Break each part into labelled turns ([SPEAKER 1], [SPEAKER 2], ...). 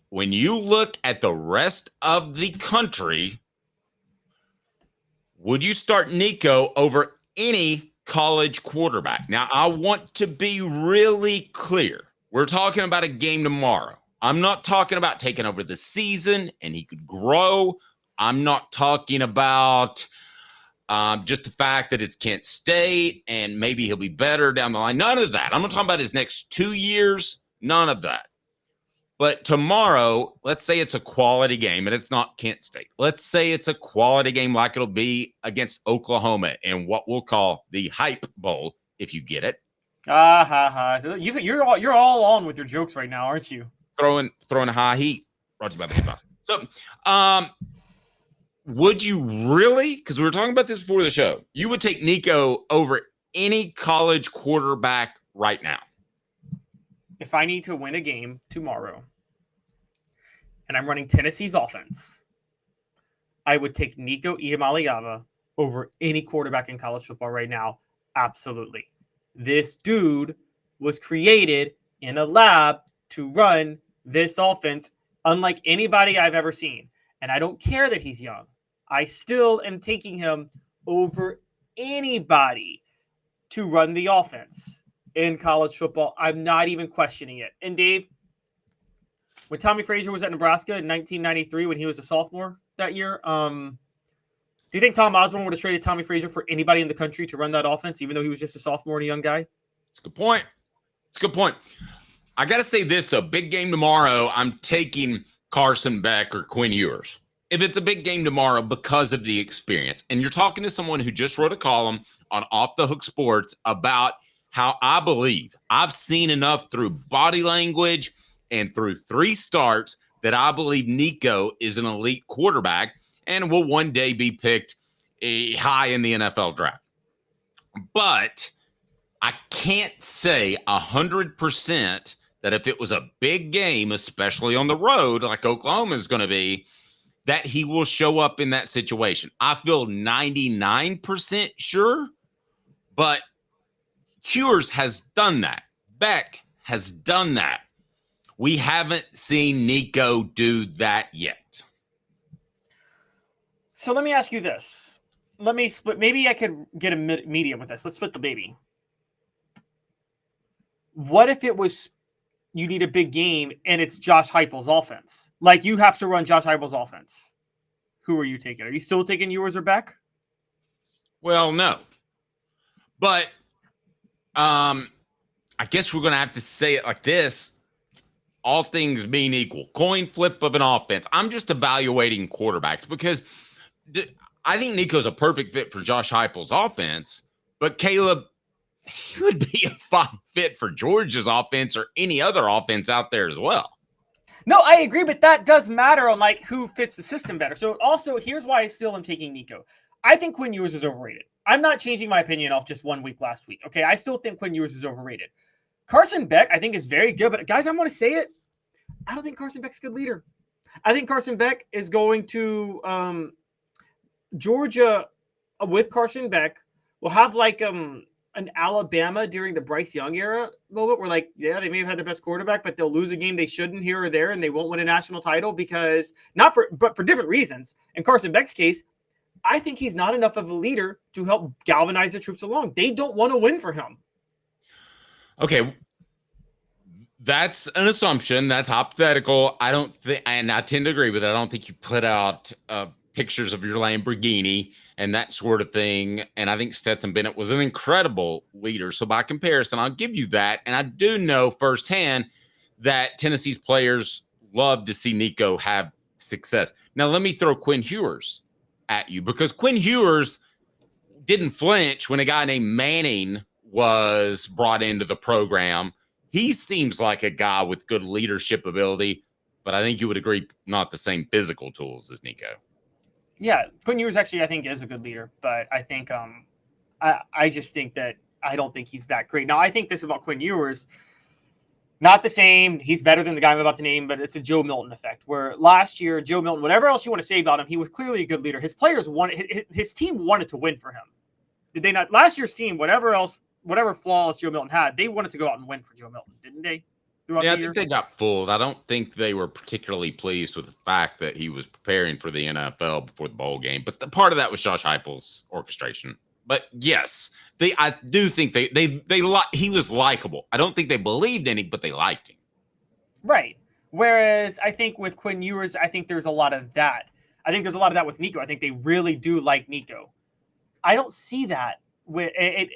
[SPEAKER 1] when you look at the rest of the country, would you start Nico over any college quarterback? Now, I want to be really clear. We're talking about a game tomorrow. I'm not talking about taking over the season and he could grow. I'm not talking about just the fact that it's Kent State and maybe he'll be better down the line. None of that. I'm not talking about his next 2 years. None of that. But tomorrow, let's say it's a quality game and it's not Kent State. Let's say it's a quality game like it'll be against Oklahoma in what we'll call the Hype Bowl, if you get it.
[SPEAKER 2] You're all on with your jokes right now, aren't you?
[SPEAKER 1] Throwing high heat. Brought to you by the Hemp House. So, would you really, because we were talking about this before the show, you would take Nico over any college quarterback right now?
[SPEAKER 2] If I need to win a game tomorrow and I'm running Tennessee's offense, I would take Nico Iamaleava over any quarterback in college football right now. Absolutely. This dude was created in a lab to run this offense unlike anybody I've ever seen. And I don't care that he's young. I still am taking him over anybody to run the offense in college football. I'm not even questioning it. And Dave, when Tommy Frazier was at Nebraska in 1993, when he was a sophomore that year, do you think Tom Osborne would have traded Tommy Frazier for anybody in the country to run that offense, even though he was just a sophomore and a young guy?
[SPEAKER 1] It's a good point. I got to say this, though. Big game tomorrow, I'm taking Carson Beck or Quinn Ewers. If it's a big game tomorrow because of the experience. And you're talking to someone who just wrote a column on Off the Hook Sports about how I believe I've seen enough through body language and through 3 starts that I believe Nico is an elite quarterback and will one day be picked high in the NFL draft. But I can't say 100% that if it was a big game, especially on the road, like Oklahoma is going to be, that he will show up in that situation. I feel 99% sure, but Ewers has done that. Beck has done that. We haven't seen Nico do that yet.
[SPEAKER 2] So let me ask you this. Let me split. Maybe I could get a medium with this. Let's split the baby. What if it was you need a big game and it's Josh Heupel's offense? Like you have to run Josh Heupel's offense. Who are you taking? Are you still taking Ewers or Beck?
[SPEAKER 1] Well, no. But I guess we're going to have to say it like this. All things being equal, coin flip of an offense. I'm just evaluating quarterbacks because I think Nico's a perfect fit for Josh Heupel's offense, but Caleb, he would be a fine fit for Georgia's offense or any other offense out there as well.
[SPEAKER 2] No, I agree, but that does matter on like who fits the system better. So also, here's why I still am taking Nico. I think Quinn Ewers is overrated. I'm not changing my opinion off just 1 week last week. Okay, I still think Quinn Ewers is overrated. Carson Beck, I think, is very good, but guys, I'm going to say it. I don't think Carson Beck's a good leader. I think Carson Beck is going to Georgia with Carson Beck will have like an Alabama during the Bryce Young era moment where like, yeah, they may have had the best quarterback, but they'll lose a game they shouldn't here or there, and they won't win a national title because but for different reasons. In Carson Beck's case, I think he's not enough of a leader to help galvanize the troops along. They don't want to win for him.
[SPEAKER 1] Okay. That's an assumption. That's hypothetical. I don't think, and I tend to agree with it. I don't think you put out pictures of your Lamborghini and that sort of thing. And I think Stetson Bennett was an incredible leader. So by comparison, I'll give you that. And I do know firsthand that Tennessee's players love to see Nico have success. Now, let me throw Quinn Ewers at you because Quinn Ewers didn't flinch when a guy named Manning was brought into the program. He seems like a guy with good leadership ability, but I think you would agree not the same physical tools as Nico.
[SPEAKER 2] Yeah, Quinn Ewers actually, I think, is a good leader, but I think I just think that I don't think he's that great. Now, I think this about Quinn Ewers, not the same. He's better than the guy I'm about to name, but it's a Joe Milton effect, where last year, Joe Milton, whatever else you want to say about him, he was clearly a good leader. His players wanted, his team wanted to win for him. Did they not? Last year's team, whatever flaws Joe Milton had, they wanted to go out and win for Joe Milton, didn't they? throughout
[SPEAKER 1] Yeah,
[SPEAKER 2] the
[SPEAKER 1] I
[SPEAKER 2] year?
[SPEAKER 1] think they got fooled. I don't think they were particularly pleased with the fact that he was preparing for the NFL before the bowl game. But the part of that was Josh Heupel's orchestration. But yes, I do think he was likable. I don't think they believed in him, but they liked him.
[SPEAKER 2] Right. Whereas I think with Quinn Ewers, I think there's a lot of that. I think there's a lot of that with Nico. I think they really do like Nico. I don't see that with it.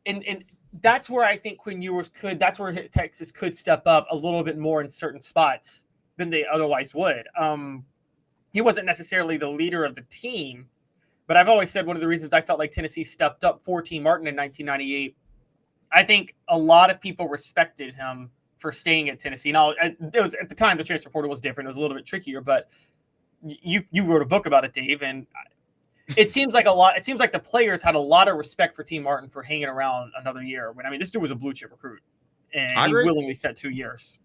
[SPEAKER 2] And that's where I think Quinn Ewers could. That's where Texas could step up a little bit more in certain spots than they otherwise would. He wasn't necessarily the leader of the team, but I've always said one of the reasons I felt like Tennessee stepped up for T. Martin in 1998. I think a lot of people respected him for staying at Tennessee. Now, it was at the time the transfer portal was different; it was a little bit trickier. But you wrote a book about it, Dave, and it seems like the players had a lot of respect for T. Martin for hanging around another year. I mean, this dude was a blue chip recruit, and he willingly said 2 years.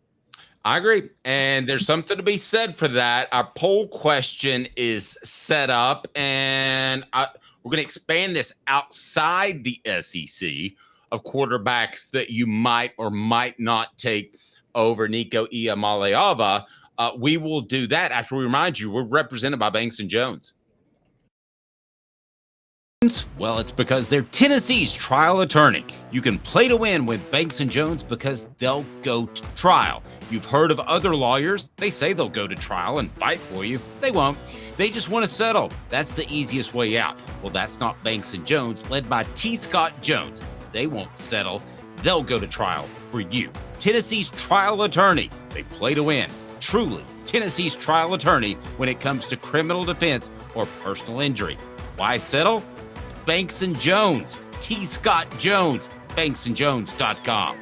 [SPEAKER 1] I agree. And there's something to be said for that. Our poll question is set up, and we're going to expand this outside the SEC of quarterbacks that you might or might not take over Nico Iamaleava. We will do that after we remind you we're represented by Banks & Jones. Well, it's because they're Tennessee's trial attorney. You can play to win with Banks & Jones because they'll go to trial. You've heard of other lawyers. They say they'll go to trial and fight for you. They won't. They just want to settle. That's the easiest way out. Well, that's not Banks & Jones, led by T. Scott Jones. They won't settle. They'll go to trial for you. Tennessee's trial attorney. They play to win. Truly, Tennessee's trial attorney when it comes to criminal defense or personal injury. Why settle? Banks & Jones, T. Scott Jones, banksandjones.com.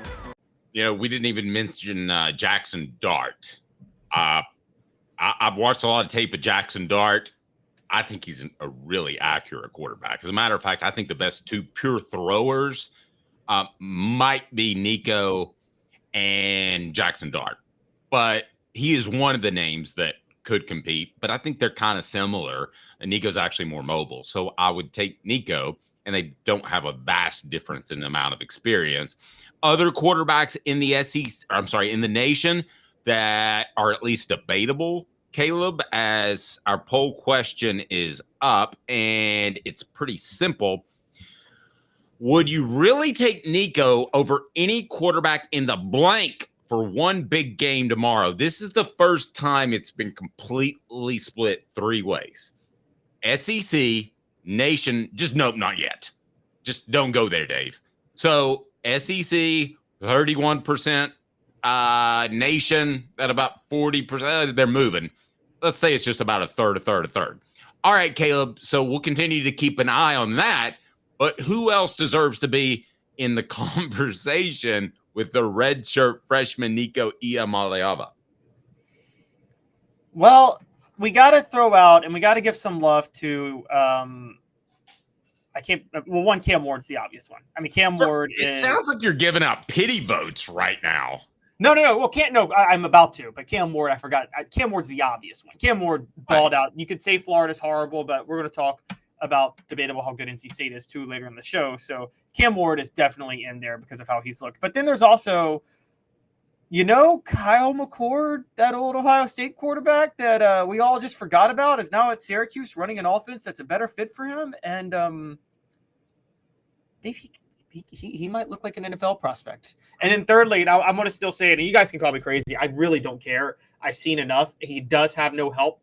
[SPEAKER 1] You know, we didn't even mention Jackson Dart. I've watched a lot of tape of Jackson Dart. I think he's a really accurate quarterback. As a matter of fact, I think the best two pure throwers might be Nico and Jackson Dart. But he is one of the names that could compete, but I think they're kind of similar. And Nico's actually more mobile. So I would take Nico, and they don't have a vast difference in the amount of experience. Other quarterbacks in the in the nation that are at least debatable, Caleb, as our poll question is up, and it's pretty simple. Would you really take Nico over any quarterback in the blank for one big game tomorrow? This is the first time it's been completely split three ways. SEC, Nation, just nope, not yet. Just don't go there, Dave. So SEC, 31%, Nation at about 40%. They're moving. Let's say it's just about a third. All right, Caleb. So we'll continue to keep an eye on that. But who else deserves to be in the conversation with the redshirt freshman Nico Iamaleava?
[SPEAKER 2] Well, we got to throw out and we got to give some love to Cam Ward's the obvious one. I mean, Cam Ward
[SPEAKER 1] It sounds like you're giving out pity votes right now.
[SPEAKER 2] No. Well, I'm about to, but Cam Ward, I forgot. Cam Ward's the obvious one. Cam Ward balled out. You could say Florida's horrible, but we're going to talk about debatable how good NC State is too later in the show. So Cam Ward is definitely in there because of how he's looked. But then there's also, Kyle McCord, that old Ohio State quarterback that we all just forgot about, is now at Syracuse running an offense that's a better fit for him. And he might look like an NFL prospect. And then thirdly, and I'm going to still say it, and you guys can call me crazy. I really don't care. I've seen enough. He does have no help.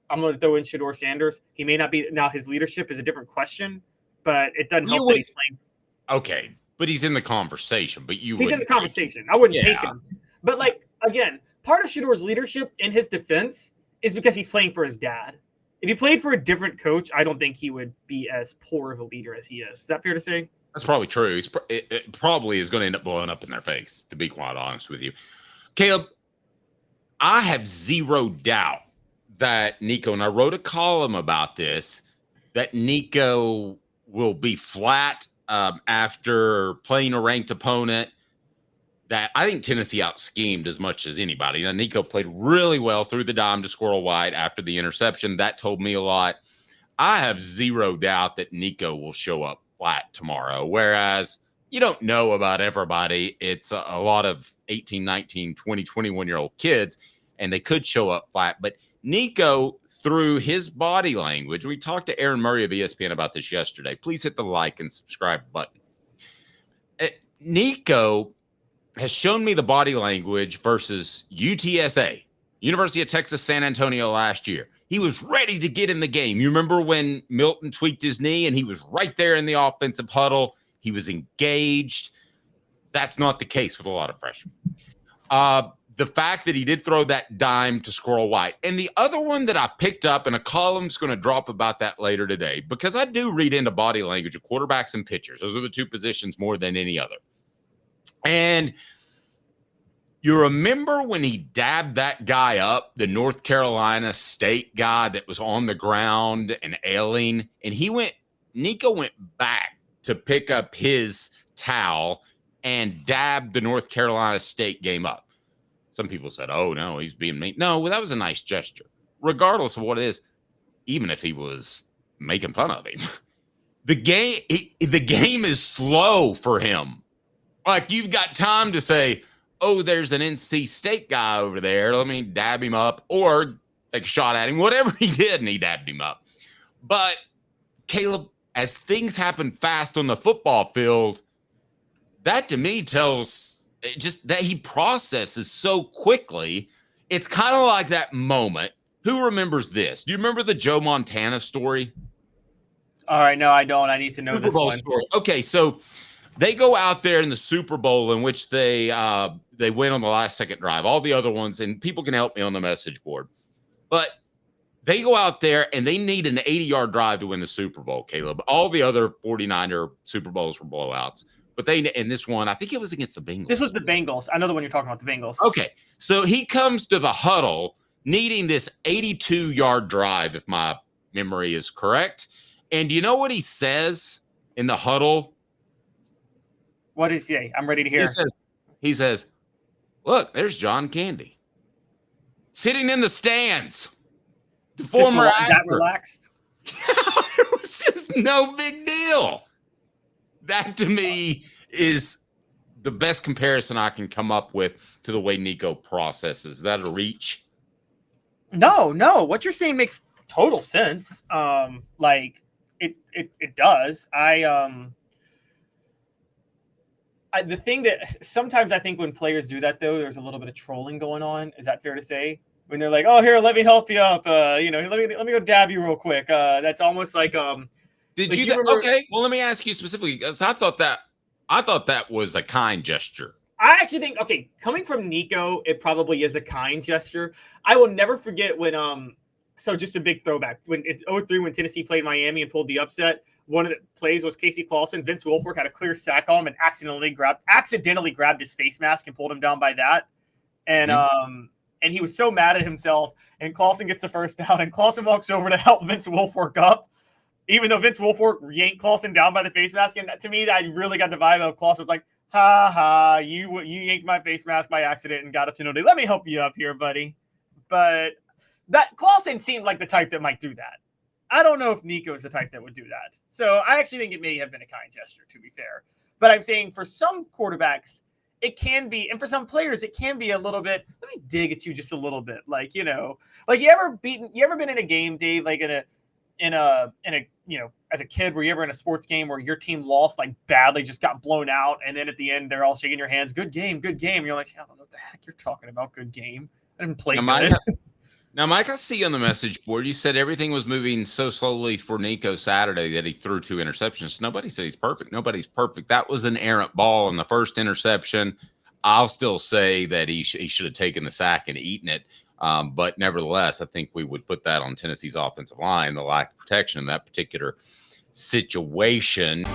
[SPEAKER 2] I'm going to throw in Shedeur Sanders. He may not be – now his leadership is a different question, but it doesn't help that he's playing.
[SPEAKER 1] Okay, but he's in the conversation. But he's
[SPEAKER 2] in the conversation. I wouldn't take him. But, again, part of Shedeur's leadership in his defense is because he's playing for his dad. If he played for a different coach, I don't think he would be as poor of a leader as he is. Is that fair to say?
[SPEAKER 1] That's probably true. It probably is going to end up blowing up in their face, to be quite honest with you. Caleb, I have zero doubt that Nico, and I wrote a column about this, that Nico will be flat after playing a ranked opponent that I think Tennessee out-schemed as much as anybody. Now, Nico played really well through the dime to Squirrel White after the interception. That told me a lot. I have zero doubt that Nico will show up flat tomorrow. Whereas, you don't know about everybody. It's a lot of 18, 19, 20, 21-year-old kids, and they could show up flat. But Nico, through his body language, we talked to Aaron Murray of ESPN about this yesterday. Please hit the like and subscribe button. Nico has shown me the body language versus UTSA, University of Texas San Antonio last year. He was ready to get in the game. You remember when Milton tweaked his knee and he was right there in the offensive huddle? He was engaged. That's not the case with a lot of freshmen. The fact that he did throw that dime to Squirrel White. And the other one that I picked up, and a column's going to drop about that later today, because I do read into body language of quarterbacks and pitchers. Those are the two positions more than any other. And you remember when he dabbed that guy up, the North Carolina State guy that was on the ground and ailing, and Nico went back to pick up his towel and dabbed the North Carolina State game up. Some people said, oh, no, he's being mean. No, well, that was a nice gesture. Regardless of what it is, even if he was making fun of him, the game is slow for him. Like, you've got time to say, oh, there's an NC State guy over there. Let me dab him up, or take a shot at him. Whatever he did, and he dabbed him up. But, Caleb, as things happen fast on the football field, that to me tells just that he processes so quickly. It's kind of like that moment. Who remembers this? Do you remember the Joe Montana story?
[SPEAKER 2] All right, no, I don't. I need to know
[SPEAKER 1] Super
[SPEAKER 2] this
[SPEAKER 1] Bowl
[SPEAKER 2] one.
[SPEAKER 1] story. Okay, so they go out there in the Super Bowl in which they win on the last second drive. All the other ones, and people can help me on the message board, but they go out there and they need an 80-yard drive to win the Super Bowl, Caleb. All the other 49er Super Bowls were blowouts. But in this one, I think it was against the Bengals.
[SPEAKER 2] This was the Bengals. I know the one you're talking about, the Bengals.
[SPEAKER 1] Okay. So he comes to the huddle needing this 82-yard drive, if my memory is correct. And do you know what he says in the huddle?
[SPEAKER 2] What does he say? I'm ready to hear.
[SPEAKER 1] He says, look, there's John Candy sitting in the stands. The former actor.
[SPEAKER 2] That relaxed?
[SPEAKER 1] It was just no big deal. That to me is the best comparison I can come up with to the way Nico processes. Is that a reach?
[SPEAKER 2] No. What you're saying makes total sense. Like it does. The thing that sometimes I think when players do that though, there's a little bit of trolling going on. Is that fair to say? When they're like, "Oh, here, let me help you up. Let me go dab you real quick." That's almost like
[SPEAKER 1] Did
[SPEAKER 2] like
[SPEAKER 1] you? Okay. Well, let me ask you specifically, because I thought that was a kind gesture.
[SPEAKER 2] I actually think, okay, coming from Nico, it probably is a kind gesture. I will never forget when so just a big throwback when it's 03 when Tennessee played Miami and pulled the upset. One of the plays was Casey Clausen. Vince Wilfork had a clear sack on him and accidentally grabbed his face mask and pulled him down by that. And and he was so mad at himself. And Clausen gets the first down, and Clausen walks over to help Vince Wilfork up. Even though Vince Wilfork yanked Clausen down by the face mask, and to me, I really got the vibe of Clausen was like, "Ha ha, you yanked my face mask by accident and got a penalty. Let me help you up here, buddy." But that Clausen seemed like the type that might do that. I don't know if Nico is the type that would do that. So I actually think it may have been a kind gesture, to be fair. But I'm saying for some quarterbacks, it can be, and for some players, it can be a little bit. Let me dig at you just a little bit, like you ever been in a game, Dave, like in a as a kid, were you ever in a sports game where your team lost like badly, just got blown out, and then at the end they're all shaking your hands, good game. You're like, I don't know what the heck you're talking about, good game. I didn't play good.
[SPEAKER 1] Now, Mike, I see on the message board, you said everything was moving so slowly for Nico Saturday that he threw 2 interceptions. Nobody said he's perfect. Nobody's perfect. That was an errant ball in the first interception. I'll still say that he should have taken the sack and eaten it. But nevertheless, I think we would put that on Tennessee's offensive line, the lack of protection in that particular situation.